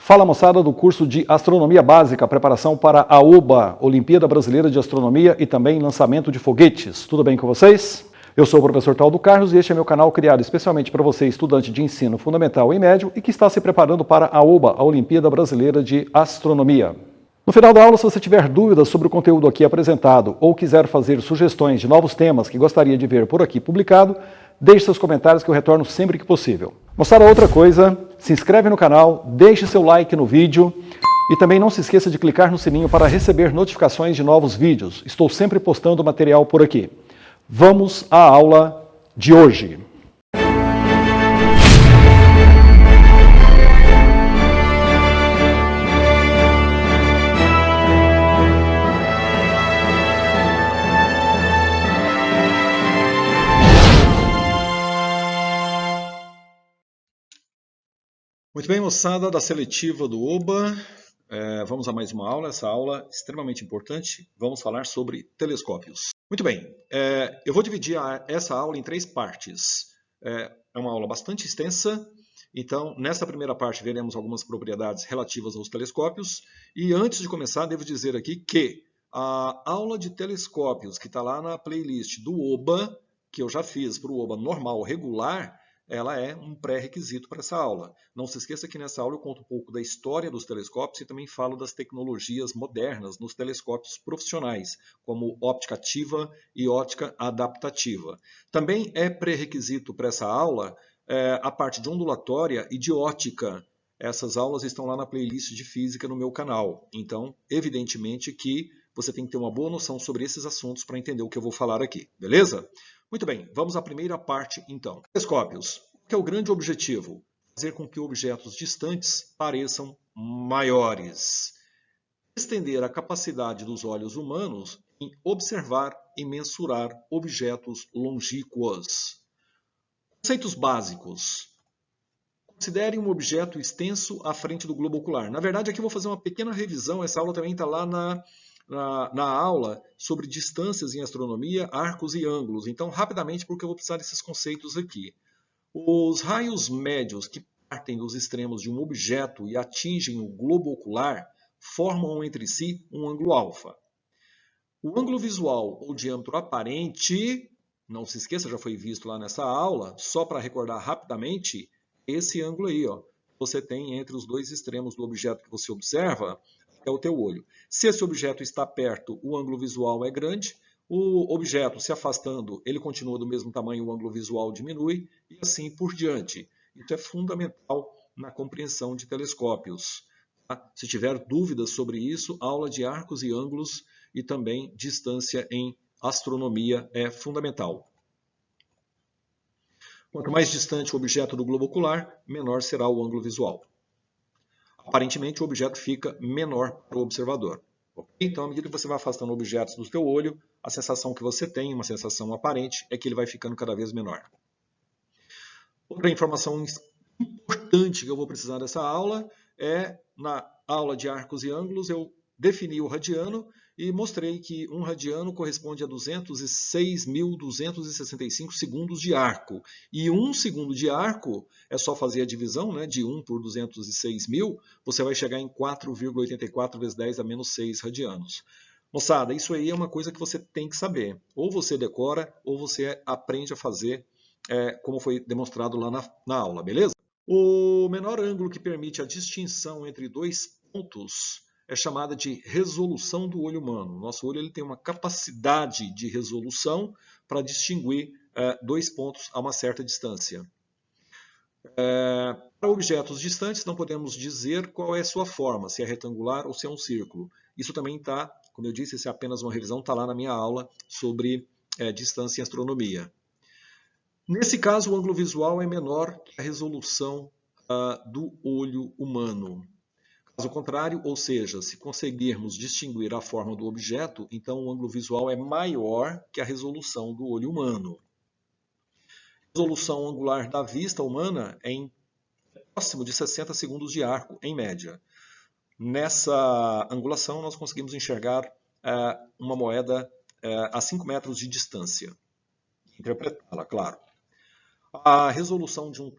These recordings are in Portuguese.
Fala moçada do curso de Astronomia Básica, preparação para a OBA, Olimpíada Brasileira de Astronomia e também lançamento de foguetes. Tudo bem com vocês? Eu sou o professor Taldo Carlos e este é meu canal criado especialmente para você, estudante de ensino fundamental e médio e que está se preparando para a OBA, a Olimpíada Brasileira de Astronomia. No final da aula, se você tiver dúvidas sobre o conteúdo aqui apresentado ou quiser fazer sugestões de novos temas que gostaria de ver por aqui publicado, deixe seus comentários que eu retorno sempre que possível. Moçada, outra coisa, se inscreve no canal, deixe seu like no vídeo e também não se esqueça de clicar no sininho para receber notificações de novos vídeos. Estou sempre postando material por aqui. Vamos à aula de hoje. Muito bem, moçada da seletiva do OBA, vamos a mais uma aula, essa aula é extremamente importante, vamos falar sobre telescópios. Muito bem, eu vou dividir essa aula em três partes, é uma aula bastante extensa, então nessa primeira parte veremos algumas propriedades relativas aos telescópios, e antes de começar devo dizer aqui que a aula de telescópios que está lá na playlist do OBA, que eu já fiz para o OBA normal regular, ela é um pré-requisito para essa aula. Não se esqueça que nessa aula eu conto um pouco da história dos telescópios e também falo das tecnologias modernas nos telescópios profissionais, como óptica ativa e óptica adaptativa. Também é pré-requisito para essa aula a parte de ondulatória e de ótica. Essas aulas estão lá na playlist de física no meu canal. Então, evidentemente que você tem que ter uma boa noção sobre esses assuntos para entender o que eu vou falar aqui, beleza? Muito bem, vamos à primeira parte então. Telescópios. O que é o grande objetivo? Fazer com que objetos distantes pareçam maiores. Estender a capacidade dos olhos humanos em observar e mensurar objetos longínquos. Conceitos básicos. Considere um objeto extenso à frente do globo ocular. Na verdade, aqui eu vou fazer uma pequena revisão. Essa aula também está lá na aula sobre distâncias em astronomia, arcos e ângulos. Então, rapidamente, porque eu vou precisar desses conceitos aqui. Os raios médios que partem dos extremos de um objeto e atingem o globo ocular formam entre si um ângulo alfa. O ângulo visual ou diâmetro aparente, não se esqueça, já foi visto lá nessa aula, só para recordar rapidamente, esse ângulo aí, ó, você tem entre os dois extremos do objeto que você observa, é o teu olho. Se esse objeto está perto, o ângulo visual é grande. O objeto se afastando, ele continua do mesmo tamanho, o ângulo visual diminui e assim por diante. Isso é fundamental na compreensão de telescópios. Tá? Se tiver dúvidas sobre isso, aula de arcos e ângulos e também distância em astronomia é fundamental. Quanto mais distante o objeto do globo ocular, menor será o ângulo visual. Aparentemente, o objeto fica menor para o observador. Okay? Então, à medida que você vai afastando objetos do seu olho, a sensação que você tem, uma sensação aparente, é que ele vai ficando cada vez menor. Outra informação importante que eu vou precisar dessa aula é, na aula de arcos e ângulos, eu defini o radiano e mostrei que um radiano corresponde a 206.265 segundos de arco. E 1 segundo de arco, é só fazer a divisão, né, de 1 por 206.000, você vai chegar em 4,84 vezes 10 a menos 6 radianos. Moçada, isso aí é uma coisa que você tem que saber. Ou você decora, ou você aprende a fazer como foi demonstrado lá na aula, beleza? O menor ângulo que permite a distinção entre dois pontos é chamada de resolução do olho humano. Nosso olho ele tem uma capacidade de resolução para distinguir dois pontos a uma certa distância. Para objetos distantes, não podemos dizer qual é a sua forma, se é retangular ou se é um círculo. Isso também está, como eu disse, essa é apenas uma revisão, está lá na minha aula sobre distância em astronomia. Nesse caso, o ângulo visual é menor que a resolução do olho humano. Caso contrário, ou seja, se conseguirmos distinguir a forma do objeto, então o ângulo visual é maior que a resolução do olho humano. A resolução angular da vista humana é próximo de 60 segundos de arco, em média. Nessa angulação, nós conseguimos enxergar uma moeda a 5 metros de distância. Interpretá-la, claro. A resolução de um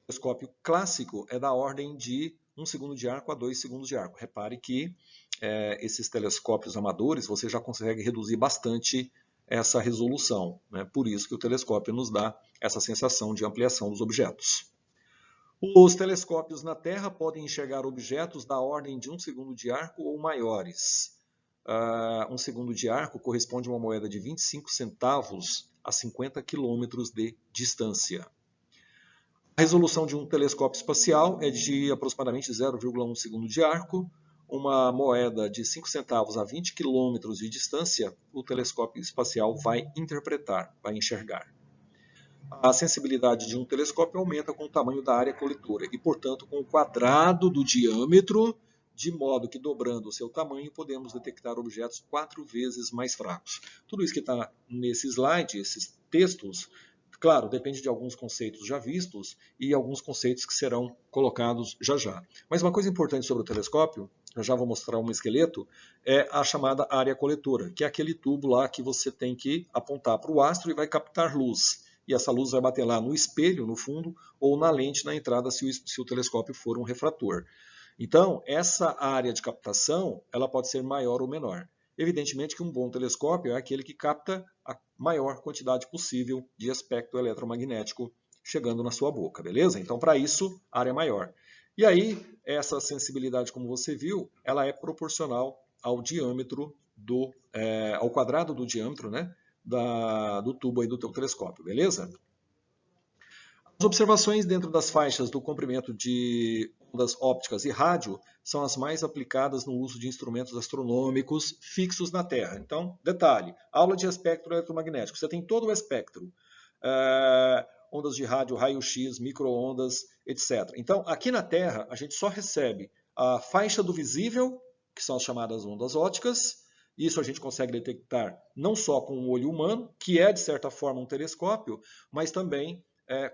telescópio clássico é da ordem de 1 segundo de arco a 2 segundos de arco. Repare que esses telescópios amadores você já consegue reduzir bastante essa resolução, né? Por isso que o telescópio nos dá essa sensação de ampliação dos objetos. Os telescópios na Terra podem enxergar objetos da ordem de 1 segundo de arco ou maiores. 1 segundo de arco corresponde a uma moeda de 25 centavos a 50 quilômetros de distância. A resolução de um telescópio espacial é de aproximadamente 0,1 segundo de arco. Uma moeda de 5 centavos a 20 quilômetros de distância, o telescópio espacial vai interpretar, vai enxergar. A sensibilidade de um telescópio aumenta com o tamanho da área coletora e, portanto, com o quadrado do diâmetro, de modo que, dobrando o seu tamanho, podemos detectar objetos 4 vezes mais fracos. Tudo isso que está nesse slide, esses textos, claro, depende de alguns conceitos já vistos e alguns conceitos que serão colocados já já. Mas uma coisa importante sobre o telescópio, eu já vou mostrar um esqueleto, é a chamada área coletora, que é aquele tubo lá que você tem que apontar para o astro e vai captar luz. E essa luz vai bater lá no espelho, no fundo, ou na lente na entrada, se o telescópio for um refrator. Então, essa área de captação, ela pode ser maior ou menor. Evidentemente que um bom telescópio é aquele que capta a maior quantidade possível de espectro eletromagnético chegando na sua boca, beleza? Então, para isso, área maior. E aí, essa sensibilidade, como você viu, ela é proporcional ao diâmetro ao quadrado do diâmetro, né, do tubo aí do teu telescópio, beleza? As observações dentro das faixas do comprimento de ondas ópticas e rádio são as mais aplicadas no uso de instrumentos astronômicos fixos na Terra. Então, detalhe, aula de espectro eletromagnético, você tem todo o espectro, ondas de rádio, raio-x, micro-ondas, etc. Então, aqui na Terra, a gente só recebe a faixa do visível, que são as chamadas ondas ópticas. Isso a gente consegue detectar não só com o olho humano, que é, de certa forma, um telescópio, mas também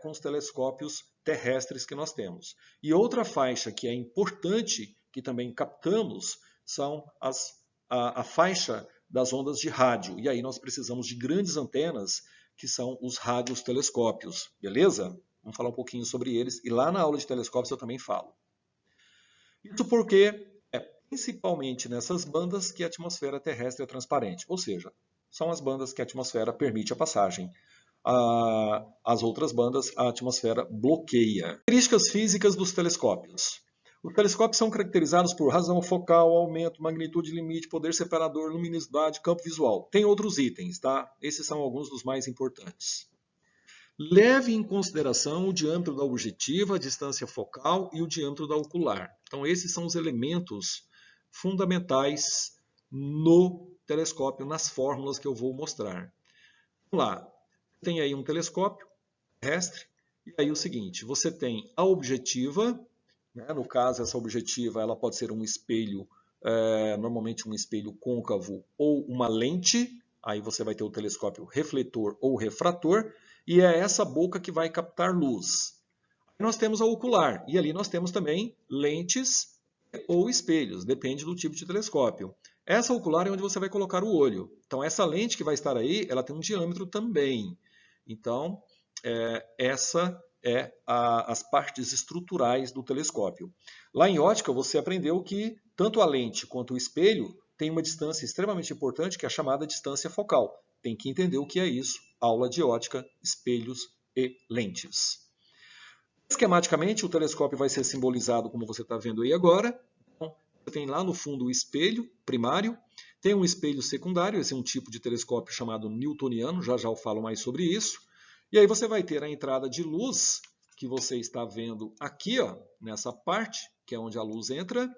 com os telescópios terrestres que nós temos. E outra faixa que é importante, que também captamos, são a faixa das ondas de rádio. E aí nós precisamos de grandes antenas, que são os radiotelescópios, beleza? Vamos falar um pouquinho sobre eles, e lá na aula de telescópios eu também falo. Isso porque principalmente nessas bandas que a atmosfera terrestre é transparente, ou seja, são as bandas que a atmosfera permite a passagem. As outras bandas a atmosfera bloqueia. Características físicas dos telescópios. Os telescópios são caracterizados por razão focal, aumento, magnitude limite, poder separador, luminosidade, campo visual. Tem outros itens, tá? Esses são alguns dos mais importantes. Leve em consideração o diâmetro da objetiva, a distância focal e o diâmetro da ocular. Então, esses são os elementos fundamentais no telescópio, nas fórmulas que eu vou mostrar. Vamos lá. Tem aí um telescópio terrestre, e aí o seguinte, você tem a objetiva, né? No caso, essa objetiva ela pode ser um espelho, normalmente um espelho côncavo ou uma lente, aí você vai ter o telescópio refletor ou refrator, e é essa boca que vai captar luz. Aí nós temos a ocular, e ali nós temos também lentes ou espelhos, depende do tipo de telescópio. Essa ocular é onde você vai colocar o olho. Então, essa lente que vai estar aí, ela tem um diâmetro também. Então, essa é as partes estruturais do telescópio. Lá em ótica, você aprendeu que tanto a lente quanto o espelho têm uma distância extremamente importante, que é a chamada distância focal. Tem que entender o que é isso. Aula de ótica, espelhos e lentes. Esquematicamente, o telescópio vai ser simbolizado como você está vendo aí agora. Então, você tem lá no fundo o espelho primário, tem um espelho secundário, esse é um tipo de telescópio chamado newtoniano, já já eu falo mais sobre isso. E aí você vai ter a entrada de luz, que você está vendo aqui, ó, nessa parte, que é onde a luz entra.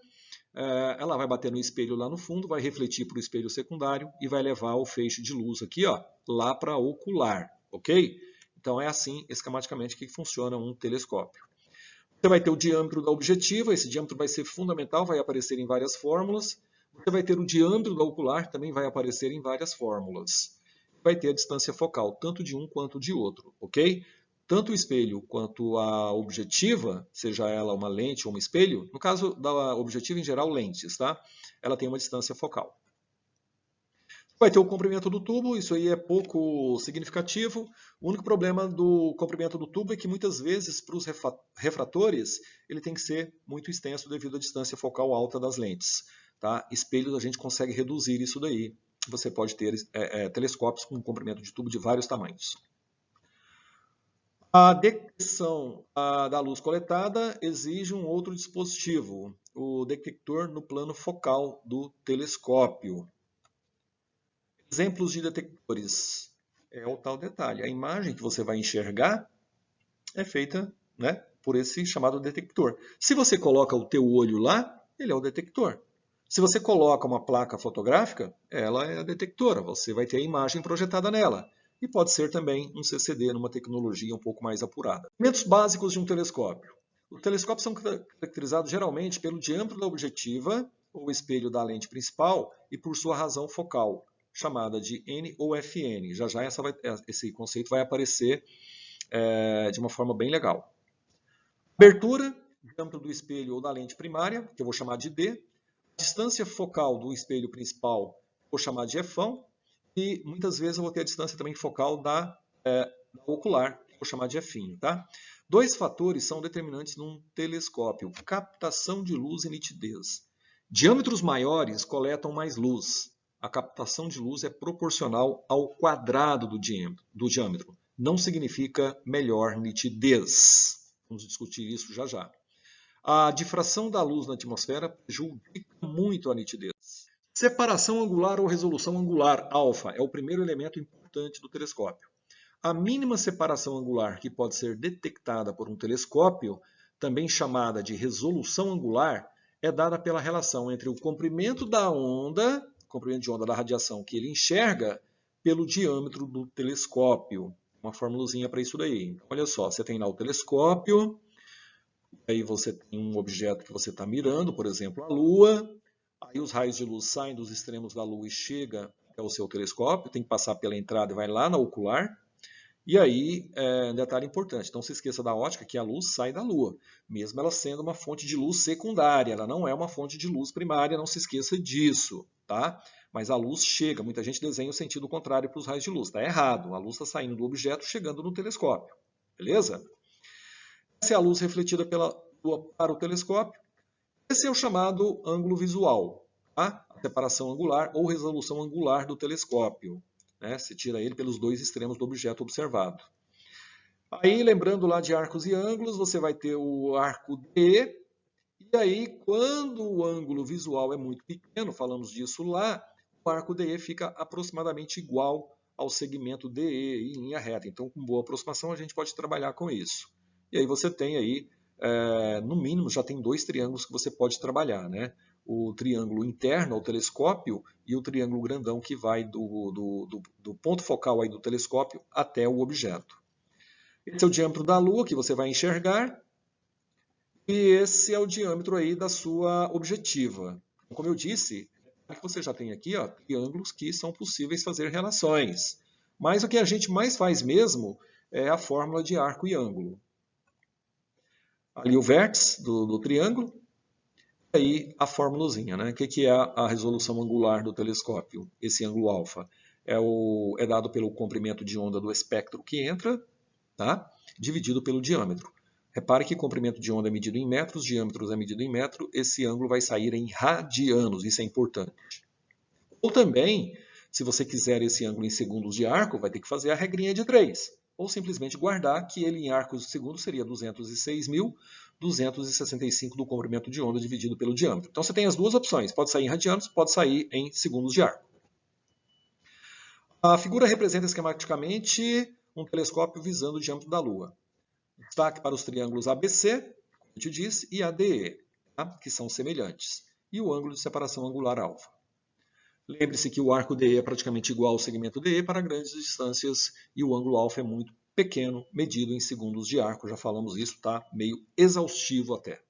Ela vai bater no espelho lá no fundo, vai refletir para o espelho secundário e vai levar o feixe de luz aqui, ó, lá para a ocular, ok? Então é assim, esquematicamente, que funciona um telescópio. Você vai ter o diâmetro da objetiva, esse diâmetro vai ser fundamental, vai aparecer em várias fórmulas. Você vai ter o diâmetro da ocular, também vai aparecer em várias fórmulas. Vai ter a distância focal, tanto de um quanto de outro, ok? Tanto o espelho quanto a objetiva, seja ela uma lente ou um espelho, no caso da objetiva em geral, lentes, tá? Ela tem uma distância focal. Vai ter o comprimento do tubo, isso aí é pouco significativo. O único problema do comprimento do tubo é que muitas vezes para os refratores ele tem que ser muito extenso devido à distância focal alta das lentes. Tá? Espelhos a gente consegue reduzir isso daí. Você pode ter telescópios com comprimento de tubo de vários tamanhos. A detecção da luz coletada exige um outro dispositivo, o detector no plano focal do telescópio. Exemplos de detectores. É o tal detalhe. A imagem que você vai enxergar é feita, né, por esse chamado detector. Se você coloca o teu olho lá, ele é o detector. Se você coloca uma placa fotográfica, ela é a detectora. Você vai ter a imagem projetada nela. E pode ser também um CCD, numa tecnologia um pouco mais apurada. Elementos básicos de um telescópio. Os telescópios são caracterizados geralmente pelo diâmetro da objetiva, ou espelho da lente principal, e por sua razão focal, chamada de N ou FN. Já já esse conceito vai aparecer de uma forma bem legal. Abertura, diâmetro do espelho ou da lente primária, que eu vou chamar de D. Distância focal do espelho principal, vou chamar de Fão. E muitas vezes eu vou ter a distância também focal da ocular, que eu vou chamar de F'. Tá? Dois fatores são determinantes num telescópio: captação de luz e nitidez. Diâmetros maiores coletam mais luz. A captação de luz é proporcional ao quadrado do diâmetro. Não significa melhor nitidez. Vamos discutir isso já já. A difração da luz na atmosfera prejudica muito a nitidez. Separação angular ou resolução angular, alfa, é o primeiro elemento importante do telescópio. A mínima separação angular que pode ser detectada por um telescópio, também chamada de resolução angular, é dada pela relação entre o comprimento da onda, comprimento de onda da radiação que ele enxerga, pelo diâmetro do telescópio. Uma formulazinha para isso daí. Então, olha só, você tem lá o telescópio, aí você tem um objeto que você está mirando, por exemplo, a Lua. Aí os raios de luz saem dos extremos da Lua e chegam até o seu telescópio, tem que passar pela entrada e vai lá na ocular. E aí, um detalhe importante, não se esqueça da ótica, que a luz sai da Lua, mesmo ela sendo uma fonte de luz secundária, ela não é uma fonte de luz primária, não se esqueça disso, tá? Mas a luz chega, muita gente desenha o sentido contrário para os raios de luz, está errado, a luz está saindo do objeto, chegando no telescópio, beleza? Essa é a luz refletida pela Lua para o telescópio. Esse é o chamado ângulo visual, tá? A separação angular ou resolução angular do telescópio. Né? Se tira ele pelos dois extremos do objeto observado. Aí, lembrando lá de arcos e ângulos, você vai ter o arco D. E aí, quando o ângulo visual é muito pequeno, falamos disso lá, o arco DE fica aproximadamente igual ao segmento DE em linha reta. Então, com boa aproximação, a gente pode trabalhar com isso. E aí você tem aí, no mínimo, já tem dois triângulos que você pode trabalhar, né? O triângulo interno ao telescópio e o triângulo grandão que vai do ponto focal aí do telescópio até o objeto. Esse é o diâmetro da Lua que você vai enxergar e esse é o diâmetro aí da sua objetiva. Como eu disse, você já tem aqui triângulos que são possíveis fazer relações. Mas o que a gente mais faz mesmo é a fórmula de arco e ângulo. Ali o vértice do triângulo, e aí a formulazinha, né? O que é a resolução angular do telescópio? Esse ângulo alfa é dado pelo comprimento de onda do espectro que entra, tá? Dividido pelo diâmetro. Repare que comprimento de onda é medido em metros, diâmetro é medido em metro, esse ângulo vai sair em radianos, isso é importante. Ou também, se você quiser esse ângulo em segundos de arco, vai ter que fazer a regrinha de 3. Ou simplesmente guardar que ele em arcos de segundo seria 206.265 do comprimento de onda dividido pelo diâmetro. Então você tem as duas opções, pode sair em radianos, pode sair em segundos de arco. A figura representa esquematicamente um telescópio visando o diâmetro da Lua. Destaque para os triângulos ABC, como eu te disse, e ADE, tá? Que são semelhantes. E o ângulo de separação angular alfa. Lembre-se que o arco DE é praticamente igual ao segmento DE para grandes distâncias e o ângulo alfa é muito pequeno, medido em segundos de arco. Já falamos isso, tá? Meio exaustivo até.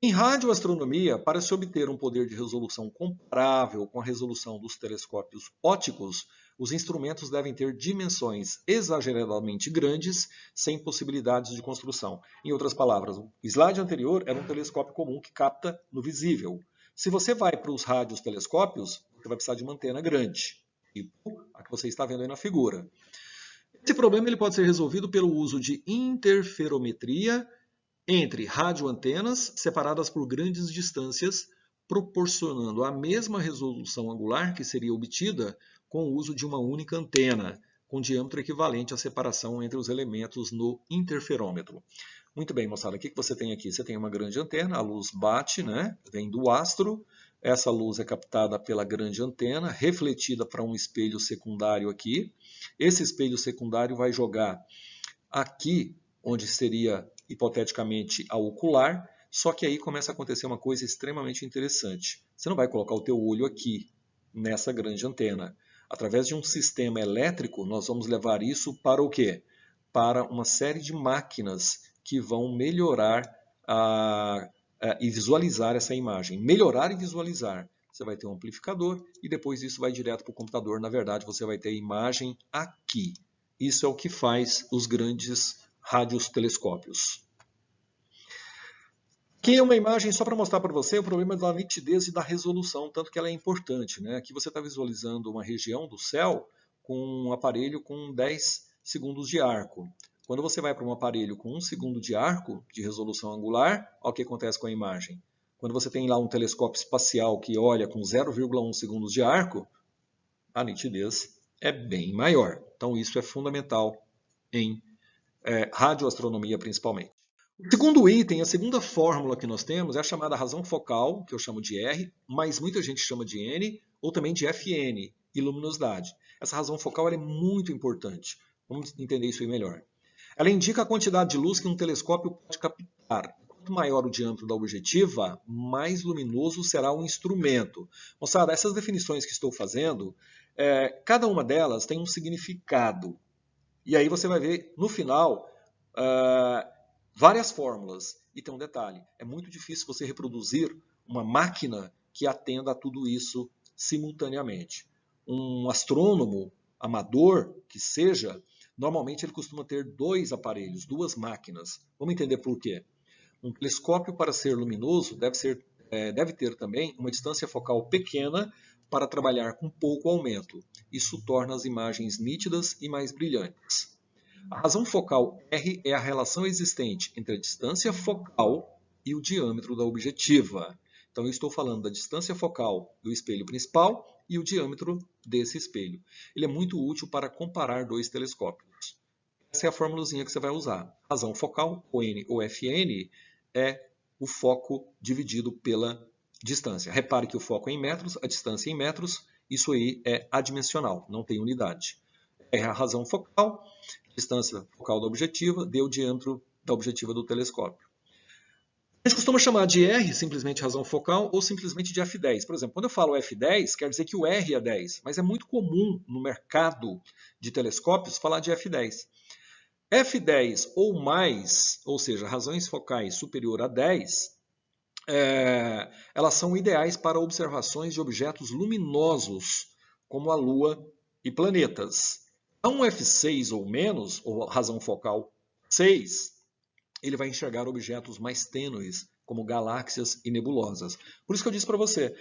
Em radioastronomia, para se obter um poder de resolução comparável com a resolução dos telescópios ópticos, os instrumentos devem ter dimensões exageradamente grandes, sem possibilidades de construção. Em outras palavras, o slide anterior era um telescópio comum que capta no visível. Se você vai para os radiotelescópios, você vai precisar de uma antena grande. tipo a que você está vendo aí na figura. Esse problema ele pode ser resolvido pelo uso de interferometria entre radioantenas separadas por grandes distâncias, proporcionando a mesma resolução angular que seria obtida com o uso de uma única antena, com diâmetro equivalente à separação entre os elementos no interferômetro. Muito bem, moçada, o que você tem aqui? Você tem uma grande antena, a luz bate, né? Vem do astro, essa luz é captada pela grande antena, refletida para um espelho secundário aqui. Esse espelho secundário vai jogar aqui, onde seria hipoteticamente a ocular, só que aí começa a acontecer uma coisa extremamente interessante. Você não vai colocar o teu olho aqui, nessa grande antena. Através de um sistema elétrico, nós vamos levar isso para o quê? Para uma série de máquinas que vão melhorar e visualizar essa imagem. Melhorar e visualizar. Você vai ter um amplificador e depois isso vai direto para o computador. Na verdade, você vai ter a imagem aqui. Isso é o que faz os grandes radiotelescópios. Aqui é uma imagem só para mostrar para você o problema da nitidez e da resolução, tanto que ela é importante, né? Aqui você está visualizando uma região do céu com um aparelho com 10 segundos de arco. Quando você vai para um aparelho com 1 segundo de arco de resolução angular, olha o que acontece com a imagem. Quando você tem lá um telescópio espacial que olha com 0,1 segundos de arco, a nitidez é bem maior. Então isso é fundamental em radioastronomia principalmente. O segundo item, a segunda fórmula que nós temos é a chamada razão focal, que eu chamo de R, mas muita gente chama de N, ou também de FN, e luminosidade. Essa razão focal é muito importante. Vamos entender isso aí melhor. Ela indica a quantidade de luz que um telescópio pode captar. Quanto maior o diâmetro da objetiva, mais luminoso será o instrumento. Moçada, essas definições que estou fazendo, cada uma delas tem um significado. E aí você vai ver, no final, várias fórmulas. E tem um detalhe, é muito difícil você reproduzir uma máquina que atenda a tudo isso simultaneamente. Um astrônomo amador, que seja, normalmente ele costuma ter 2 aparelhos, 2 máquinas. Vamos entender por quê. Um telescópio, para ser luminoso, deve ter também uma distância focal pequena para trabalhar com pouco aumento. Isso torna as imagens nítidas e mais brilhantes. A razão focal R é a relação existente entre a distância focal e o diâmetro da objetiva. Então, eu estou falando da distância focal do espelho principal e o diâmetro desse espelho. Ele é muito útil para comparar 2 telescópios. Essa é a formulazinha que você vai usar. Razão focal, ou N ou FN, é o foco dividido pela distância. Repare que o foco é em metros, a distância é em metros, isso aí é adimensional, não tem unidade. É a razão focal, distância focal da objetiva, deu o diâmetro da objetiva do telescópio. A gente costuma chamar de R simplesmente razão focal ou simplesmente de F10. Por exemplo, quando eu falo F10, quer dizer que o R é 10, mas é muito comum no mercado de telescópios falar de F10. F10 ou mais, ou seja, razões focais superior a 10, elas são ideais para observações de objetos luminosos, como a Lua e planetas. A um F6 ou menos, ou razão focal 6, ele vai enxergar objetos mais tênues, como galáxias e nebulosas. Por isso que eu disse para você,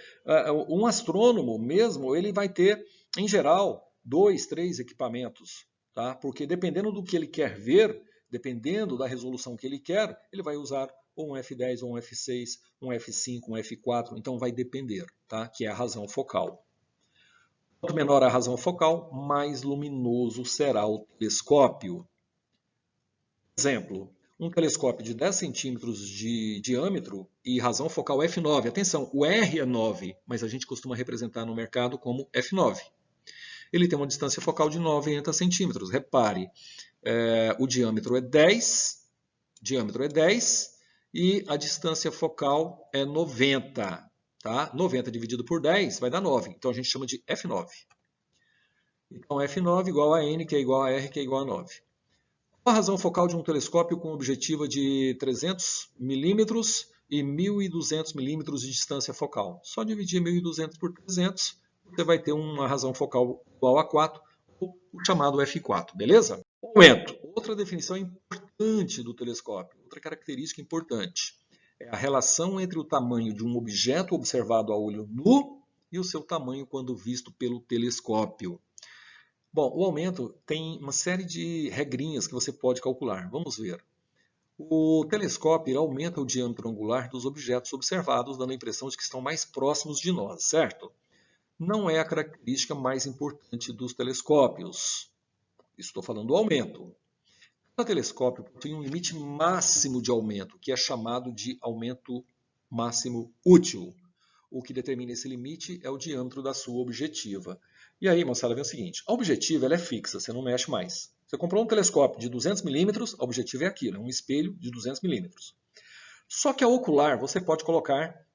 um astrônomo mesmo, ele vai ter, em geral, 2, 3 equipamentos, tá? Porque dependendo do que ele quer ver, dependendo da resolução que ele quer, ele vai usar ou um F10, ou um F6, um F5, um F4, então vai depender, tá? Que é a razão focal. Quanto menor a razão focal, mais luminoso será o telescópio. Exemplo, um telescópio de 10 centímetros de diâmetro e razão focal f9. Atenção, o R é 9, mas a gente costuma representar no mercado como f9. Ele tem uma distância focal de 90 centímetros. Repare, o diâmetro é 10 e a distância focal é 90. Tá? 90 dividido por 10 vai dar 9. Então a gente chama de f9. Então f9 igual a n, que é igual a r, que é igual a 9. Qual a razão focal de um telescópio com objetiva de 300 milímetros e 1.200 milímetros de distância focal? Só dividir 1.200 por 300, você vai ter uma razão focal igual a 4, ou o chamado f4, beleza? Aumento. Outra definição importante do telescópio, outra característica importante, é a relação entre o tamanho de um objeto observado a olho nu e o seu tamanho quando visto pelo telescópio. Bom, o aumento tem uma série de regrinhas que você pode calcular. Vamos ver. O telescópio aumenta o diâmetro angular dos objetos observados, dando a impressão de que estão mais próximos de nós, certo? Não é a característica mais importante dos telescópios. Estou falando do aumento. Cada telescópio possui um limite máximo de aumento, que é chamado de aumento máximo útil. O que determina esse limite é o diâmetro da sua objetiva. E aí, moçada, vem o seguinte, a objetiva ela é fixa, você não mexe mais. Você comprou um telescópio de 200 milímetros, a objetiva é aquilo, é um espelho de 200 milímetros. Só que a ocular, você pode colocar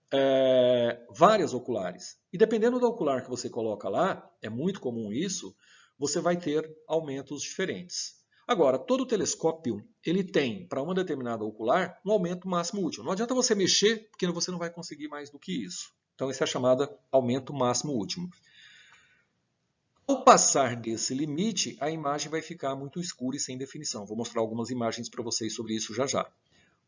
várias oculares. E dependendo da ocular que você coloca lá, é muito comum isso, você vai ter aumentos diferentes. Agora, todo telescópio ele tem, para uma determinada ocular, um aumento máximo útil. Não adianta você mexer, porque você não vai conseguir mais do que isso. Então, isso é chamado aumento máximo último. Ao passar desse limite, a imagem vai ficar muito escura e sem definição. Vou mostrar algumas imagens para vocês sobre isso já já.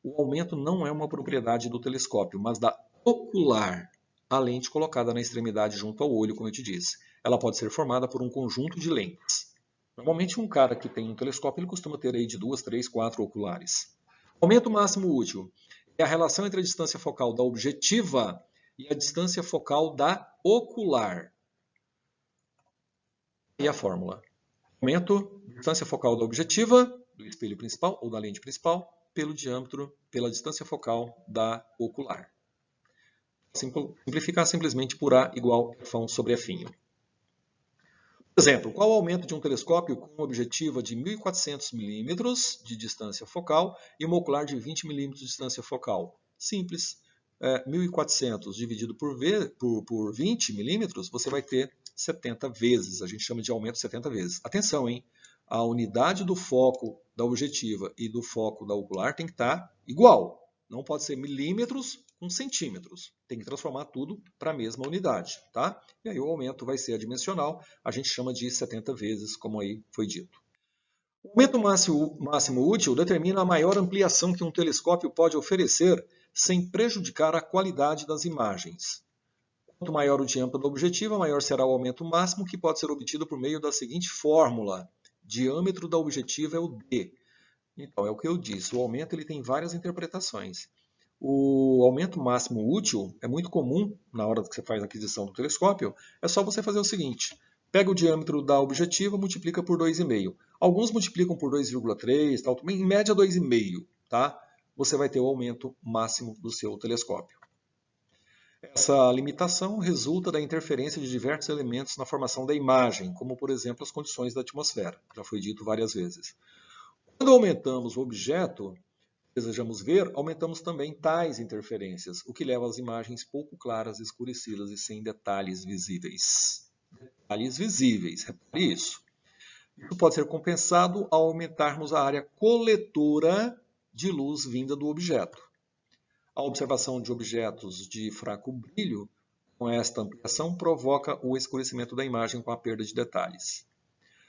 O aumento não é uma propriedade do telescópio, mas da ocular, a lente colocada na extremidade junto ao olho, como eu te disse. Ela pode ser formada por um conjunto de lentes. Normalmente um cara que tem um telescópio, ele costuma ter aí de 2, 3, 4 oculares. Aumento máximo útil é a relação entre a distância focal da objetiva e a distância focal da ocular. E a fórmula. Aumento, distância focal da objetiva, do espelho principal ou da lente principal, pelo diâmetro, pela distância focal da ocular. Simplificar simplesmente por A igual F1 sobre F'. Por exemplo, qual o aumento de um telescópio com uma objetiva de 1.400 milímetros de distância focal e uma ocular de 20 milímetros de distância focal? Simples. 1.400 dividido por 20 milímetros, você vai ter 70 vezes. A gente chama de aumento 70 vezes. Atenção, hein? A unidade do foco da objetiva e do foco da ocular tem que estar igual. Não pode ser milímetros com centímetros. Tem que transformar tudo para a mesma unidade, tá? E aí o aumento vai ser adimensional. A gente chama de 70 vezes, como aí foi dito. O aumento máximo útil determina a maior ampliação que um telescópio pode oferecer sem prejudicar a qualidade das imagens. Quanto maior o diâmetro da objetiva, maior será o aumento máximo, que pode ser obtido por meio da seguinte fórmula. Diâmetro da objetiva é o D. Então, é o que eu disse, o aumento ele tem várias interpretações. O aumento máximo útil é muito comum na hora que você faz a aquisição do telescópio, é só você fazer o seguinte, pega o diâmetro da objetiva, multiplica por 2,5. Alguns multiplicam por 2,3, em média 2,5, tá? Você vai ter o aumento máximo do seu telescópio. Essa limitação resulta da interferência de diversos elementos na formação da imagem, como, por exemplo, as condições da atmosfera. Já foi dito várias vezes. Quando aumentamos o objeto que desejamos ver, aumentamos também tais interferências, o que leva às imagens pouco claras, escurecidas e sem detalhes visíveis. Detalhes visíveis, repare isso. Isso pode ser compensado ao aumentarmos a área coletora de luz vinda do objeto. A observação de objetos de fraco brilho, com esta ampliação, provoca o escurecimento da imagem com a perda de detalhes.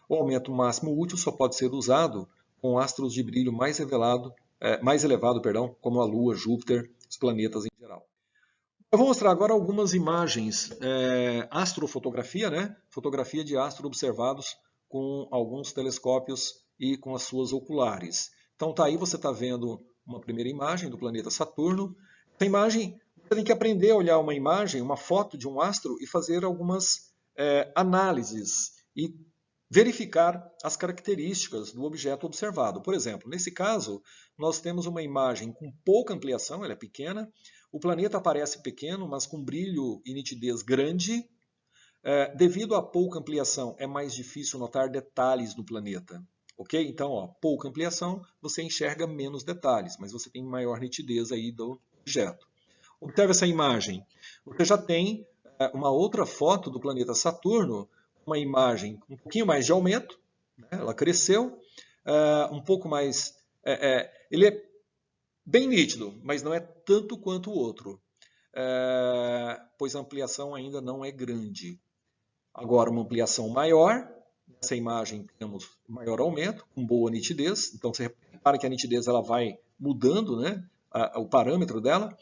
O aumento máximo útil só pode ser usado com astros de brilho mais elevado, como a Lua, Júpiter, os planetas em geral. Eu vou mostrar agora algumas imagens, astrofotografia, né? Fotografia de astros observados com alguns telescópios e com as suas oculares. Então tá aí, você está vendo uma primeira imagem do planeta Saturno. Essa imagem, você tem que aprender a olhar uma imagem, uma foto de um astro e fazer algumas análises e verificar as características do objeto observado. Por exemplo, nesse caso, nós temos uma imagem com pouca ampliação, ela é pequena, o planeta aparece pequeno, mas com brilho e nitidez grande. Devido à pouca ampliação, é mais difícil notar detalhes no planeta. Ok? Então, pouca ampliação, você enxerga menos detalhes, mas você tem maior nitidez aí do objeto. Observe essa imagem. Você já tem uma outra foto do planeta Saturno, uma imagem com um pouquinho mais de aumento, né? Ela cresceu, um pouco mais... ele é bem nítido, mas não é tanto quanto o outro, pois a ampliação ainda não é grande. Agora, uma ampliação maior, nessa imagem temos maior aumento, com boa nitidez, então você repara que a nitidez ela vai mudando, né? O parâmetro dela.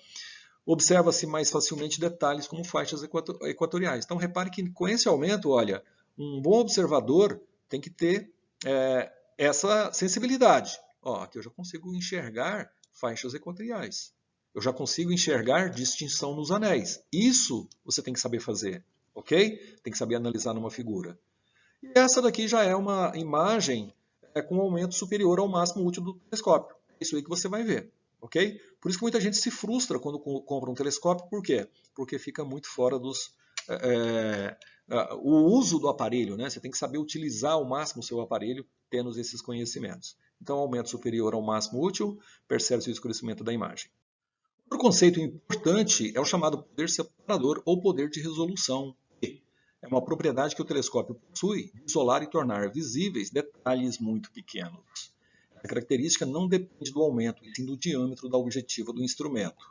Observa-se mais facilmente detalhes como faixas equatoriais. Então, repare que com esse aumento, olha, um bom observador tem que ter essa sensibilidade. Ó, aqui eu já consigo enxergar faixas equatoriais. Eu já consigo enxergar distinção nos anéis. Isso você tem que saber fazer, ok? Tem que saber analisar numa figura. E essa daqui já é uma imagem com um aumento superior ao máximo útil do telescópio. É isso aí que você vai ver, ok? Por isso que muita gente se frustra quando compra um telescópio. Por quê? Porque fica muito fora o uso do aparelho, né? Você tem que saber utilizar ao máximo o seu aparelho tendo esses conhecimentos. Então, aumento superior ao máximo útil, percebe-se o escurecimento da imagem. Outro conceito importante é o chamado poder separador ou poder de resolução. É uma propriedade que o telescópio possui de isolar e tornar visíveis detalhes muito pequenos. A característica não depende do aumento, e sim do diâmetro da objetiva do instrumento.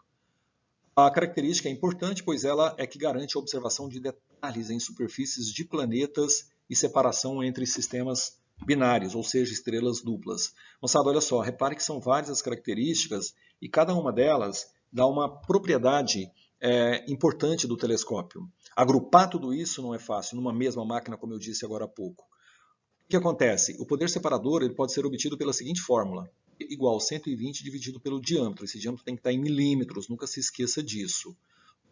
A característica é importante, pois ela é que garante a observação de detalhes em superfícies de planetas e separação entre sistemas binários, ou seja, estrelas duplas. Moçada, olha só, repare que são várias as características e cada uma delas dá uma propriedade importante do telescópio. Agrupar tudo isso não é fácil numa mesma máquina, como eu disse agora há pouco. O que acontece? O poder separador ele pode ser obtido pela seguinte fórmula: igual 120 dividido pelo diâmetro. Esse diâmetro tem que estar em milímetros, nunca se esqueça disso.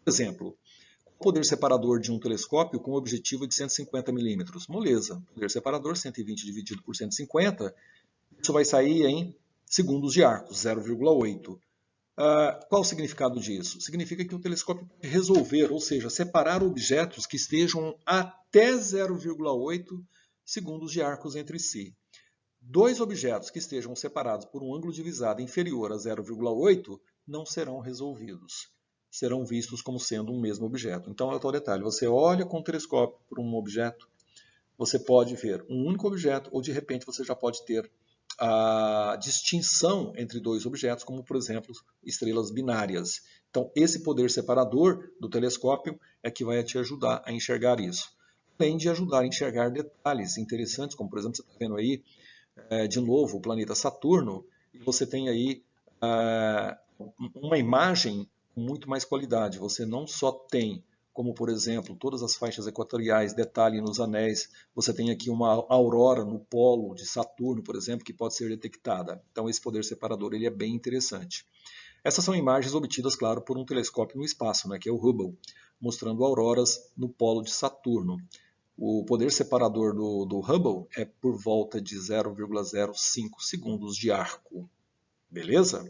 Por exemplo, o poder separador de um telescópio com objetivo de 150 milímetros. Moleza, poder separador 120 dividido por 150, isso vai sair em segundos de arco, 0,8. Qual o significado disso? Significa que o telescópio pode resolver, ou seja, separar objetos que estejam até 0,8 segundos de arcos entre si. Dois objetos que estejam separados por um ângulo divisado inferior a 0,8 não serão resolvidos. Serão vistos como sendo um mesmo objeto. Então, é o tal detalhe. Você olha com o telescópio para um objeto, você pode ver um único objeto, ou de repente você já pode ter a distinção entre dois objetos, como, por exemplo, estrelas binárias. Então, esse poder separador do telescópio é que vai te ajudar a enxergar isso. Além de ajudar a enxergar detalhes interessantes, como, por exemplo, você está vendo aí, de novo, o planeta Saturno, e você tem aí uma imagem com muito mais qualidade. Você não só tem, como por exemplo, todas as faixas equatoriais, detalhe nos anéis, você tem aqui uma aurora no polo de Saturno, por exemplo, que pode ser detectada. Então esse poder separador ele é bem interessante. Essas são imagens obtidas, claro, por um telescópio no espaço, né, que é o Hubble, mostrando auroras no polo de Saturno. O poder separador do Hubble é por volta de 0,05 segundos de arco. Beleza?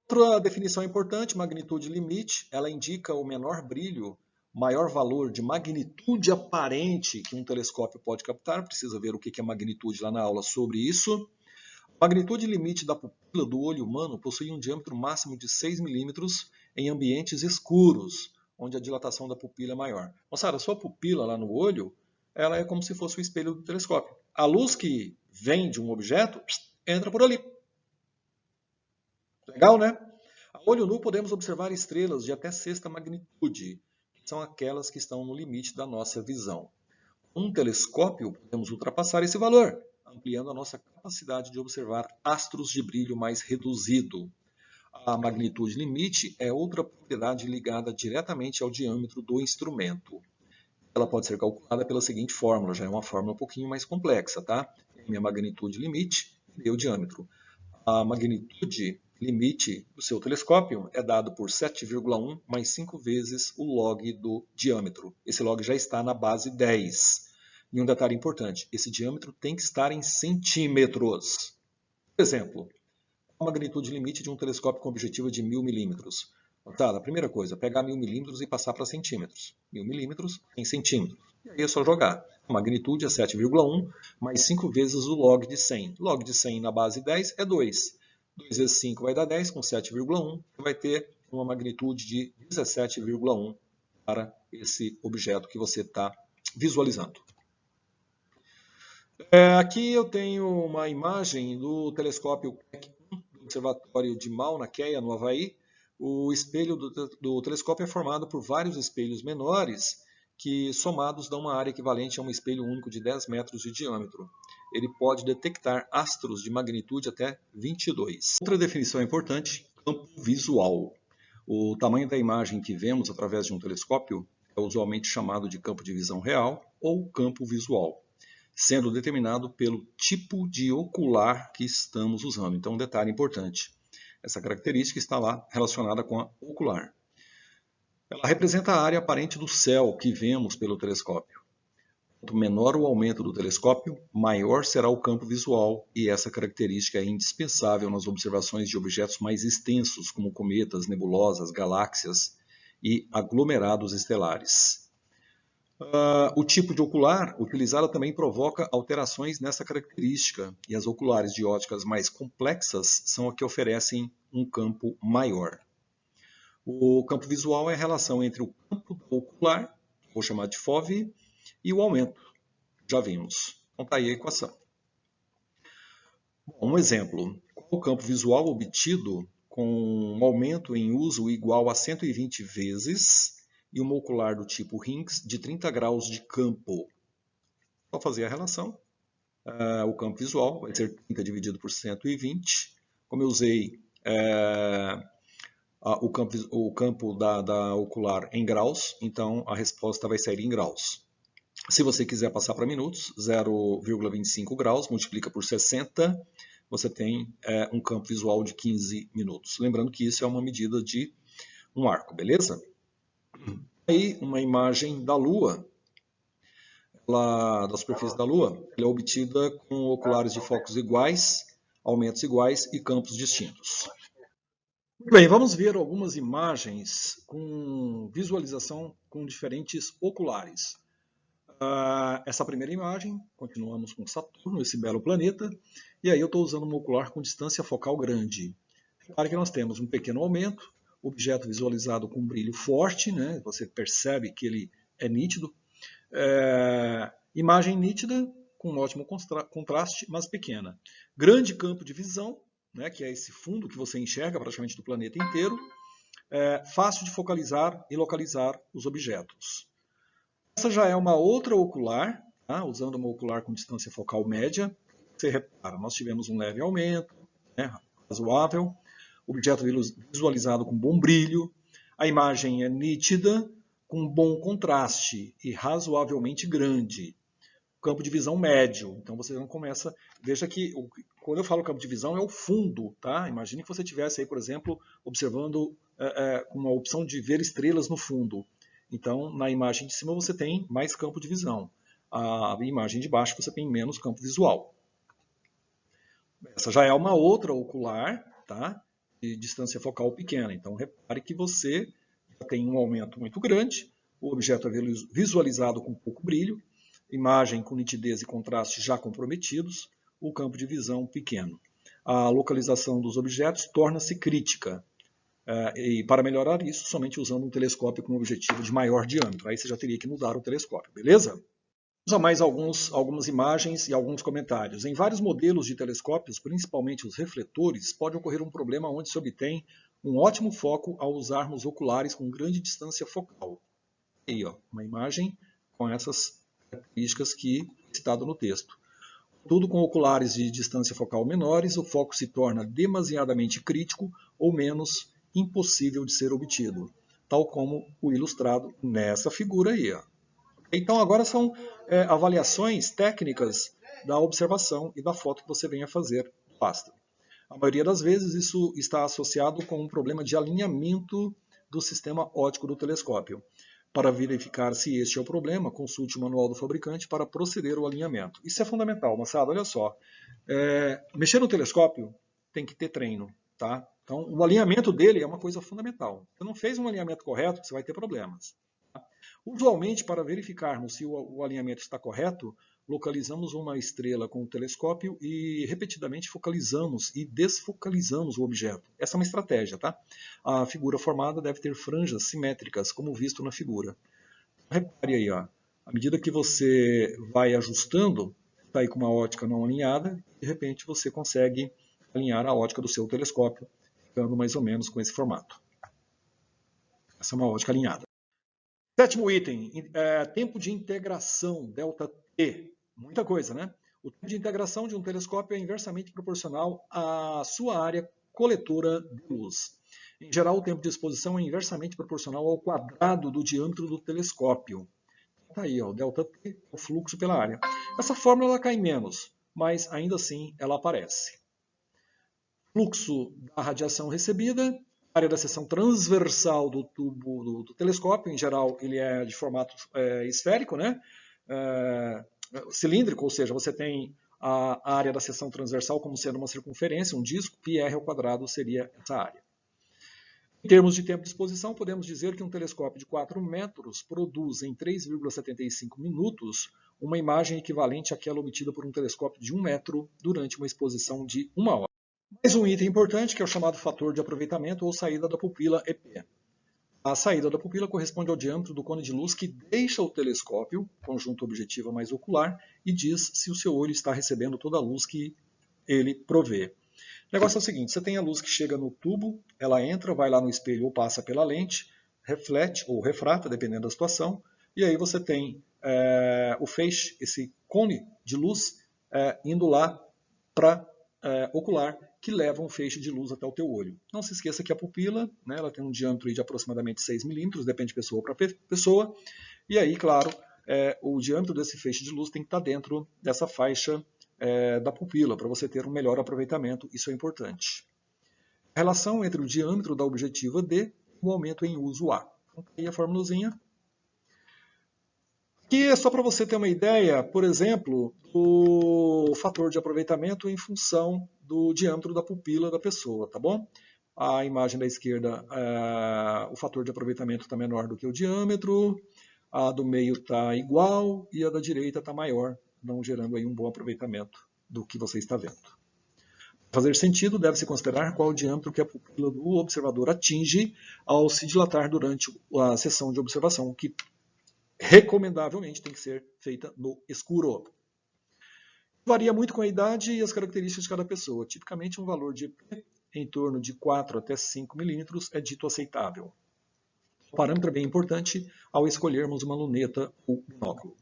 Outra definição importante, magnitude limite, ela indica o menor brilho, maior valor de magnitude aparente que um telescópio pode captar. Precisa ver o que é magnitude lá na aula sobre isso. A magnitude limite da pupila do olho humano possui um diâmetro máximo de 6 milímetros em ambientes escuros, onde a dilatação da pupila é maior. Moçada, a sua pupila lá no olho, ela é como se fosse o espelho do telescópio. A luz que vem de um objeto entra por ali. Legal, né? A olho nu podemos observar estrelas de até sexta magnitude, que são aquelas que estão no limite da nossa visão. Com um telescópio, podemos ultrapassar esse valor, ampliando a nossa capacidade de observar astros de brilho mais reduzido. A magnitude limite é outra propriedade ligada diretamente ao diâmetro do instrumento. Ela pode ser calculada pela seguinte fórmula, já é uma fórmula um pouquinho mais complexa, tá? M é a magnitude limite e o diâmetro. A magnitude limite do seu telescópio é dado por 7,1 mais 5 vezes o log do diâmetro. Esse log já está na base 10. E um detalhe importante, esse diâmetro tem que estar em centímetros. Por exemplo, a magnitude limite de um telescópio com objetivo de 1000 milímetros. Tá, a primeira coisa, pegar 1000 milímetros e passar para centímetros. 1000 milímetros em centímetros. E aí é só jogar. A magnitude é 7,1 mais 5 vezes o log de 100. Log de 100 na base 10 é 2. 2 vezes 5 vai dar 10, com 7,1 você vai ter uma magnitude de 17,1 para esse objeto que você está visualizando. Aqui eu tenho uma imagem do telescópio Keck 1 do Observatório de Mauna Kea, no Havaí. O espelho do telescópio é formado por vários espelhos menores que, somados, dão uma área equivalente a um espelho único de 10 metros de diâmetro. Ele pode detectar astros de magnitude até 22. Outra definição importante, campo visual. O tamanho da imagem que vemos através de um telescópio é usualmente chamado de campo de visão real ou campo visual. sendo determinado pelo tipo de ocular que estamos usando. Então, um detalhe importante, essa característica está lá relacionada com a ocular. Ela representa a área aparente do céu que vemos pelo telescópio. Quanto menor o aumento do telescópio, maior será o campo visual, e essa característica é indispensável nas observações de objetos mais extensos, como cometas, nebulosas, galáxias e aglomerados estelares. O tipo de ocular utilizado também provoca alterações nessa característica, e as oculares de óticas mais complexas são as que oferecem um campo maior. O campo visual é a relação entre o campo ocular, vou chamar de FOV, e o aumento. Já vimos. Então está aí a equação. Bom, um exemplo. O campo visual obtido com um aumento em uso igual a 120 vezes e uma ocular do tipo Rings de 30 graus de campo. Só fazer a relação. O campo visual vai ser 30 dividido por 120. Como eu usei o campo da ocular em graus, então a resposta vai sair em graus. Se você quiser passar para minutos, 0,25 graus, multiplica por 60, você tem um campo visual de 15 minutos. Lembrando que isso é uma medida de um arco, beleza? Aí, uma imagem da Lua, da superfície da Lua, ela é obtida com oculares de focos iguais, aumentos iguais e campos distintos. Muito bem, vamos ver algumas imagens com visualização com diferentes oculares. Essa primeira imagem, continuamos com Saturno, esse belo planeta, e aí eu estou usando um ocular com distância focal grande. Repare que nós temos um pequeno aumento, objeto visualizado com brilho forte, né? Você percebe que ele é nítido. Imagem nítida, com um ótimo contraste, mas pequena. Grande campo de visão, né? Que é esse fundo que você enxerga praticamente do planeta inteiro. Fácil de focalizar e localizar os objetos. Essa já é uma outra ocular, tá? Usando uma ocular com distância focal média. Você repara, nós tivemos um leve aumento, né? Razoável, objeto visualizado com bom brilho, a imagem é nítida, com bom contraste e razoavelmente grande. Campo de visão médio, então você não começa... Veja que quando eu falo campo de visão é o fundo, tá? Imagine que você estivesse aí, por exemplo, observando com uma opção de ver estrelas no fundo. Então, na imagem de cima você tem mais campo de visão. A imagem de baixo você tem menos campo visual. Essa já é uma outra ocular, tá? De distância focal pequena. Então, repare que você tem um aumento muito grande, o objeto é visualizado com pouco brilho, imagem com nitidez e contraste já comprometidos, o campo de visão pequeno. A localização dos objetos torna-se crítica. E para melhorar isso, somente usando um telescópio com um objetivo de maior diâmetro. Aí você já teria que mudar o telescópio, beleza? Vamos a mais algumas imagens e alguns comentários. Em vários modelos de telescópios, principalmente os refletores, pode ocorrer um problema onde se obtém um ótimo foco ao usarmos oculares com grande distância focal. Aí, ó, uma imagem com essas características que é citado no texto. Tudo com oculares de distância focal menores, o foco se torna demasiadamente crítico ou menos impossível de ser obtido, tal como o ilustrado nessa figura aí. Ó. Então agora são avaliações técnicas da observação e da foto que você venha fazer do astro. A maioria das vezes isso está associado com um problema de alinhamento do sistema óptico do telescópio. Para verificar se este é o problema, consulte o manual do fabricante para proceder ao alinhamento. Isso é fundamental, moçada, olha só. Mexer no telescópio tem que ter treino, tá? Então, o alinhamento dele é uma coisa fundamental. Se você não fez um alinhamento correto, você vai ter problemas. Tá? Usualmente, para verificarmos se o alinhamento está correto, localizamos uma estrela com o telescópio e repetidamente focalizamos e desfocalizamos o objeto. Essa é uma estratégia, tá? A figura formada deve ter franjas simétricas, como visto na figura. Repare aí, ó, à medida que você vai ajustando, está aí com uma ótica não alinhada, de repente você consegue alinhar a ótica do seu telescópio, ficando mais ou menos com esse formato. Essa é uma ótica alinhada. Sétimo item, tempo de integração, ΔT. Muita coisa, né? O tempo de integração de um telescópio é inversamente proporcional à sua área coletora de luz. Em geral, o tempo de exposição é inversamente proporcional ao quadrado do diâmetro do telescópio. está aí, ó, ΔT, o fluxo pela área. Essa fórmula ela cai menos, mas ainda assim ela aparece. Fluxo da radiação recebida, área da seção transversal do tubo do telescópio, em geral ele é de formato esférico, né? Cilíndrico, ou seja, você tem a área da seção transversal como sendo uma circunferência, um disco, πr ao quadrado seria essa área. Em termos de tempo de exposição, podemos dizer que um telescópio de 4 metros produz em 3,75 minutos uma imagem equivalente àquela obtida por um telescópio de 1 metro durante uma exposição de 1 hora. Mais um item importante, que é o chamado fator de aproveitamento ou saída da pupila EP. A saída da pupila corresponde ao diâmetro do cone de luz que deixa o telescópio, conjunto objetiva mais ocular, e diz se o seu olho está recebendo toda a luz que ele provê. O negócio é o seguinte, você tem a luz que chega no tubo, ela entra, vai lá no espelho ou passa pela lente, reflete ou refrata, dependendo da situação, e aí você tem o feixe, esse cone de luz, indo lá para ocular, que leva um feixe de luz até o teu olho. Não se esqueça que a pupila, né, ela tem um diâmetro de aproximadamente 6 milímetros, depende de pessoa para pessoa, e aí, claro, o diâmetro desse feixe de luz tem que estar dentro dessa faixa da pupila, para você ter um melhor aproveitamento, isso é importante. A relação entre o diâmetro da objetiva D e o aumento em uso A. Então, aí a formulazinha. Aqui é só para você ter uma ideia, por exemplo, do fator de aproveitamento em função do diâmetro da pupila da pessoa, tá bom? A imagem da esquerda, o fator de aproveitamento está menor do que o diâmetro, a do meio está igual e a da direita está maior, não gerando aí um bom aproveitamento do que você está vendo. Para fazer sentido, deve-se considerar qual o diâmetro que a pupila do observador atinge ao se dilatar durante a sessão de observação, que recomendavelmente tem que ser feita no escuro. Varia muito com a idade e as características de cada pessoa. Tipicamente, um valor de EP em torno de 4 até 5 milímetros é dito aceitável. O parâmetro é bem importante ao escolhermos uma luneta ou binóculo.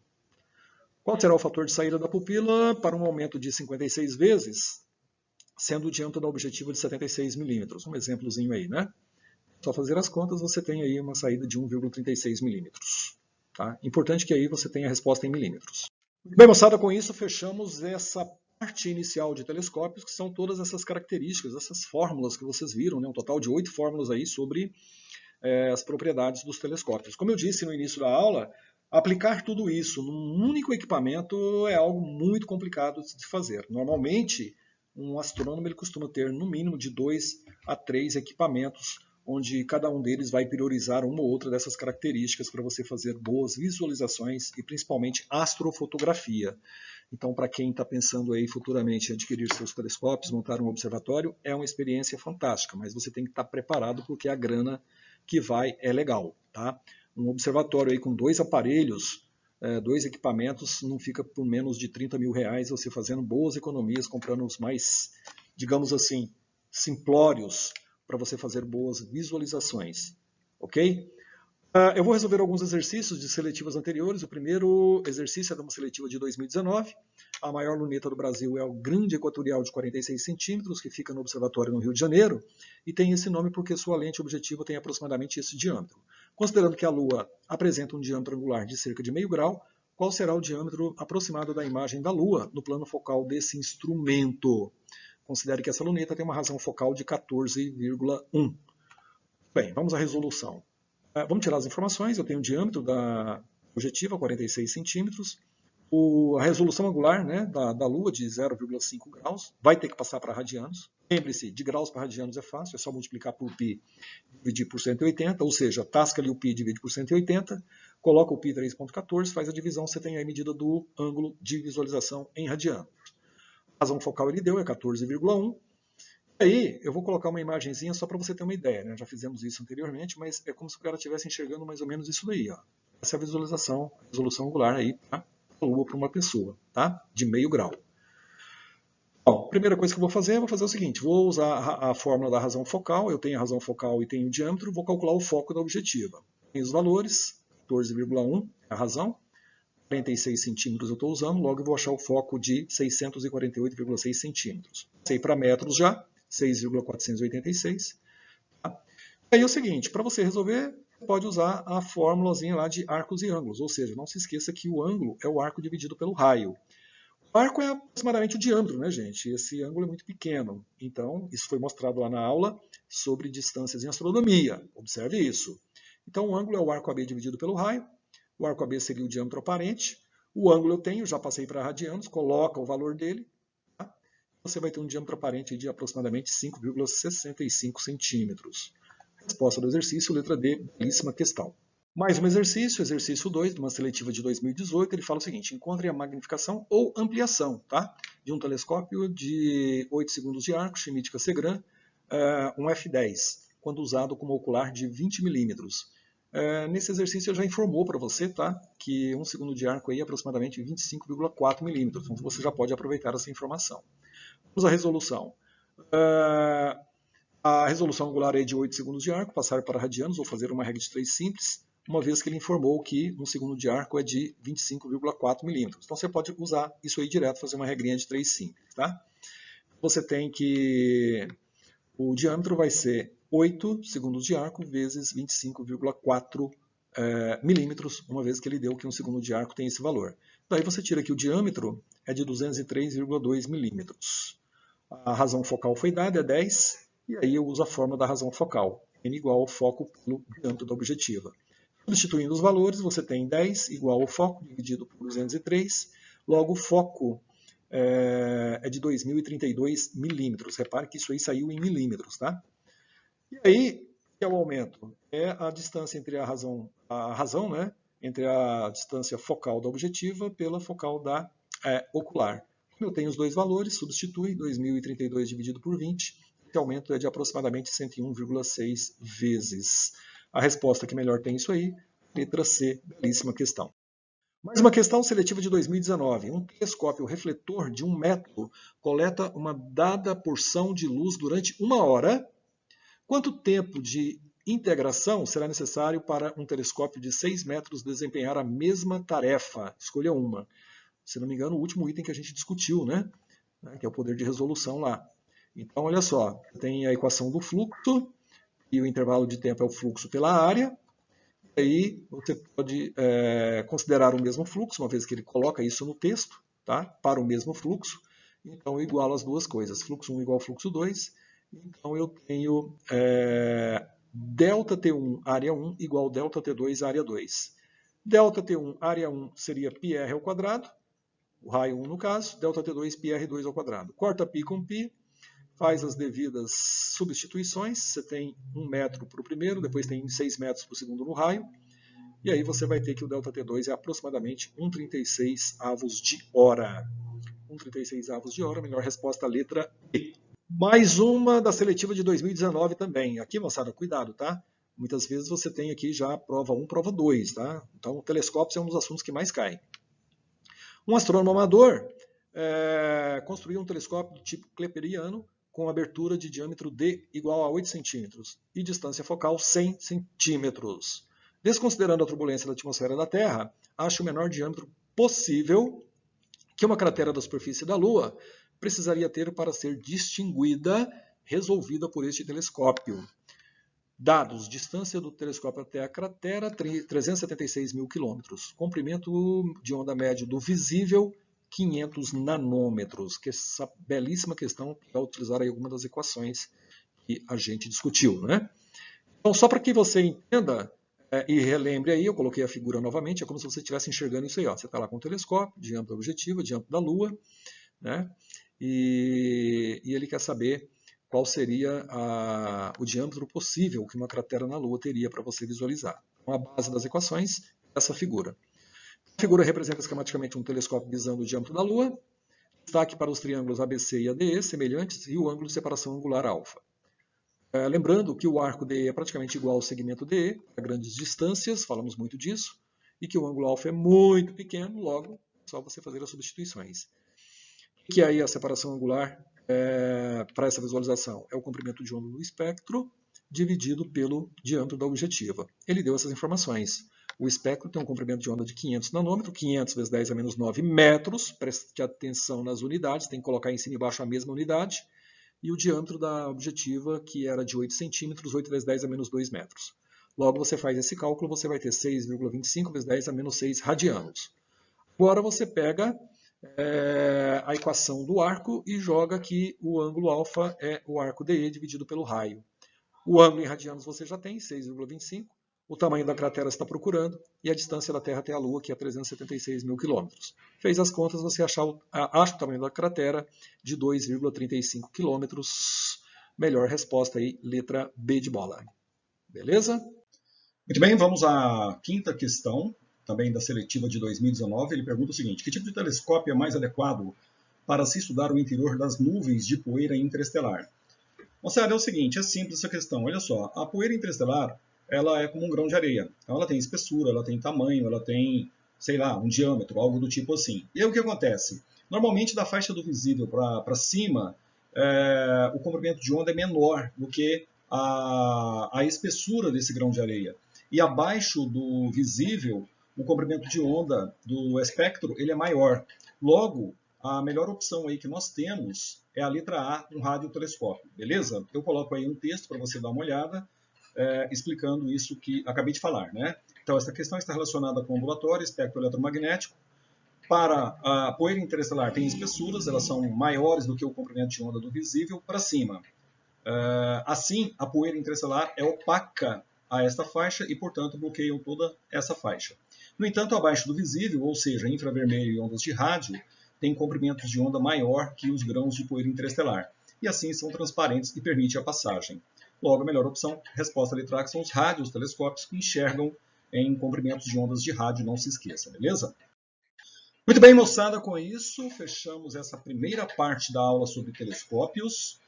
Qual será o fator de saída da pupila para um aumento de 56 vezes, sendo o diâmetro da objetiva de 76 milímetros? Um exemplozinho aí, né? Só fazer as contas, você tem aí uma saída de 1,36 milímetros. Tá? Importante que aí você tenha a resposta em milímetros. Bem, moçada, com isso fechamos essa parte inicial de telescópios, que são todas essas características, essas fórmulas que vocês viram, né? Um total de 8 fórmulas aí sobre as propriedades dos telescópios. Como eu disse no início da aula, aplicar tudo isso num único equipamento é algo muito complicado de fazer. Normalmente, um astrônomo ele costuma ter no mínimo de 2 a 3 equipamentos, onde cada um deles vai priorizar uma ou outra dessas características para você fazer boas visualizações e principalmente astrofotografia. Então, para quem está pensando aí futuramente em adquirir seus telescópios, montar um observatório, é uma experiência fantástica, mas você tem que estar preparado porque a grana que vai é legal, tá? Um observatório aí com 2 aparelhos, 2 equipamentos, não fica por menos de 30 mil reais, você fazendo boas economias, comprando os mais, digamos assim, simplórios, para você fazer boas visualizações, ok? Eu vou resolver alguns exercícios de seletivas anteriores. O primeiro exercício é de uma seletiva de 2019. A maior luneta do Brasil é o Grande Equatorial de 46 centímetros, que fica no observatório no Rio de Janeiro, e tem esse nome porque sua lente objetiva tem aproximadamente esse diâmetro. Considerando que a Lua apresenta um diâmetro angular de cerca de meio grau, qual será o diâmetro aproximado da imagem da Lua no plano focal desse instrumento? Considere que essa luneta tem uma razão focal de 14,1. Bem, vamos à resolução. Vamos tirar as informações. Eu tenho o diâmetro da objetiva, 46 centímetros. A resolução angular, né, da Lua de 0,5 graus. Vai ter que passar para radianos. Lembre-se, de graus para radianos é fácil. É só multiplicar por π e dividir por 180. Ou seja, tasca ali o π e divide por 180. Coloca o π 3,14. Faz a divisão. Você tem aí a medida do ângulo de visualização em radianos. A razão focal ele deu, é 14,1. Aí eu vou colocar uma imagenzinha só para você ter uma ideia, né? Já fizemos isso anteriormente, mas é como se o cara estivesse enxergando mais ou menos isso daí, ó. Essa é a visualização, a resolução angular aí para a Lua para uma pessoa, tá? De meio grau. Bom, a primeira coisa que eu vou fazer o seguinte, vou usar a fórmula da razão focal, eu tenho a razão focal e tenho o diâmetro, vou calcular o foco da objetiva. Tenho os valores, 14,1 é a razão, 46 centímetros eu estou usando, logo eu vou achar o foco de 648,6 centímetros. Passei para metros já, 6,486. Tá? Aí é o seguinte, para você resolver, você pode usar a fórmulazinha lá de arcos e ângulos, ou seja, não se esqueça que o ângulo é o arco dividido pelo raio. O arco é aproximadamente o diâmetro, né, gente? Esse ângulo é muito pequeno. Então, isso foi mostrado lá na aula sobre distâncias em astronomia. Observe isso. Então, o ângulo é o arco AB dividido pelo raio. O arco AB seria o diâmetro aparente. O ângulo eu tenho, já passei para radianos, coloca o valor dele. Tá? Você vai ter um diâmetro aparente de aproximadamente 5,65 centímetros. Resposta do exercício, letra D, belíssima questão. Mais um exercício, exercício 2, de uma seletiva de 2018, ele fala o seguinte: encontre a magnificação ou ampliação, tá? De um telescópio de 8 segundos de arco, Schmidt Cassegrain, um F10, quando usado como ocular de 20 milímetros. Nesse exercício eu já informou para você, tá? Que 1 segundo de arco aí é aproximadamente 25,4 milímetros, então você já pode aproveitar essa informação. Vamos à resolução. A resolução angular é de 8 segundos de arco, passar para radianos, vou fazer uma regra de 3 simples, uma vez que ele informou que 1 segundo de arco é de 25,4 milímetros. Então você pode usar isso aí direto, fazer uma regrinha de 3 simples. Tá? Você tem que o diâmetro vai ser 8 segundos de arco vezes 25,4 milímetros, uma vez que ele deu que 1 segundo de arco tem esse valor. Daí você tira que o diâmetro é de 203,2 milímetros. A razão focal foi dada, é 10, e aí eu uso a fórmula da razão focal, n igual ao foco pelo diâmetro da objetiva. Substituindo os valores, você tem 10 igual ao foco dividido por 203, logo o foco é de 2.032 milímetros. Repare que isso aí saiu em milímetros, tá? E aí, o que é o aumento? É a distância entre a razão, né? Entre a distância focal da objetiva pela focal da ocular. Eu tenho os dois valores, substitui 2.032 dividido por 20, esse aumento é de aproximadamente 101,6 vezes. A resposta que melhor tem isso aí, letra C, belíssima questão. Mais uma questão seletiva de 2019. Um telescópio refletor de 1 metro coleta uma dada porção de luz durante 1 hora. Quanto tempo de integração será necessário para um telescópio de 6 metros desempenhar a mesma tarefa? Escolha uma. Se não me engano, o último item que a gente discutiu, né? Que é o poder de resolução lá. Então, olha só, tem a equação do fluxo, e o intervalo de tempo é o fluxo pela área. E aí você pode considerar o mesmo fluxo, uma vez que ele coloca isso no texto, tá? Para o mesmo fluxo. Então, eu igualo as duas coisas. Fluxo 1 igual ao fluxo 2. Então, eu tenho ΔT1 área 1 igual ΔT2 área 2. ΔT1 área 1 seria πr ao quadrado, o raio 1 no caso, ΔT2 πr2 ao quadrado. Corta π com π, faz as devidas substituições, você tem 1 metro para o primeiro, depois tem 6 metros para o segundo no raio, e aí você vai ter que o ΔT2 é aproximadamente 1,36 avos de hora. 1,36 avos de hora, melhor resposta, letra E. Mais uma da seletiva de 2019 também. Aqui, moçada, cuidado, tá? Muitas vezes você tem aqui já prova 1, prova 2, tá? Então, telescópios é um dos assuntos que mais caem. Um astrônomo amador construiu um telescópio do tipo kepleriano com abertura de diâmetro D igual a 8 centímetros e distância focal 100 centímetros. Desconsiderando a turbulência da atmosfera da Terra, acha o menor diâmetro possível que uma cratera da superfície da Lua precisaria ter para ser distinguida, resolvida por este telescópio. Dados: distância do telescópio até a cratera, 376 mil quilômetros. Comprimento de onda médio do visível, 500 nanômetros. Que essa belíssima questão para utilizar aí algumas das equações que a gente discutiu, né? Então, só para que você entenda e relembre aí, eu coloquei a figura novamente, é como se você estivesse enxergando isso aí. Ó. Você está lá com o telescópio, diante da objetiva, diante da Lua, né? E ele quer saber qual seria o diâmetro possível que uma cratera na Lua teria para você visualizar. Então, a base das equações é essa figura. A figura representa esquematicamente um telescópio visando o diâmetro da Lua, destaque para os triângulos ABC e ADE semelhantes e o ângulo de separação angular alfa. Lembrando que o arco DE é praticamente igual ao segmento DE, a grandes distâncias, falamos muito disso, e que o ângulo alfa é muito pequeno, logo é só você fazer as substituições. Que aí a separação angular para essa visualização é o comprimento de onda do espectro dividido pelo diâmetro da objetiva. Ele deu essas informações. O espectro tem um comprimento de onda de 500 nanômetros, 500 vezes 10 a menos 9 metros. Preste atenção nas unidades, tem que colocar em cima e embaixo a mesma unidade. E o diâmetro da objetiva, que era de 8 centímetros, 8 vezes 10 a menos 2 metros. Logo, você faz esse cálculo, você vai ter 6,25 vezes 10 a menos 6 radianos. Agora você pega a equação do arco e joga que o ângulo alfa é o arco DE dividido pelo raio. O ângulo em radianos você já tem, 6,25. O tamanho da cratera você está procurando e a distância da Terra até a Lua, que é 376 mil quilômetros. Fez as contas, você acha o tamanho da cratera de 2,35 quilômetros. Melhor resposta aí, letra B de bola. Beleza? Muito bem, vamos à quinta questão, também da seletiva de 2019. Ele pergunta o seguinte: que tipo de telescópio é mais adequado para se estudar o interior das nuvens de poeira interestelar? Moçada, é o seguinte, é simples essa questão. Olha só, a poeira interestelar, ela é como um grão de areia. Então, ela tem espessura, ela tem tamanho, ela tem, sei lá, um diâmetro, algo do tipo assim. E aí o que acontece? Normalmente, da faixa do visível para cima, o comprimento de onda é menor do que a espessura desse grão de areia. E abaixo do visível, o comprimento de onda do espectro ele é maior. Logo, a melhor opção aí que nós temos é a letra A, um radiotelescópio, beleza? Eu coloco aí um texto para você dar uma olhada, explicando isso que acabei de falar, né? Então, essa questão está relacionada com ondulatório, espectro eletromagnético. Para a poeira interestelar tem espessuras, elas são maiores do que o comprimento de onda do visível para cima. Assim, a poeira interestelar é opaca a esta faixa e, portanto, bloqueiam toda essa faixa. No entanto, abaixo do visível, ou seja, infravermelho e ondas de rádio, tem comprimentos de onda maior que os grãos de poeira interestelar. E assim são transparentes e permitem a passagem. Logo, a melhor opção, resposta letra A, que são os radiotelescópios que enxergam em comprimentos de ondas de rádio, não se esqueça, beleza? Muito bem, moçada, com isso fechamos essa primeira parte da aula sobre telescópios.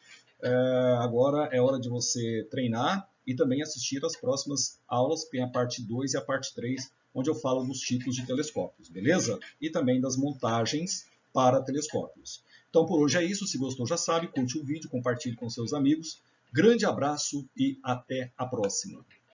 Agora é hora de você treinar e também assistir às próximas aulas, que tem a parte 2 e a parte 3, onde eu falo dos tipos de telescópios, beleza? E também das montagens para telescópios. Então por hoje é isso, se gostou já sabe, curte o vídeo, compartilhe com seus amigos. Grande abraço e até a próxima!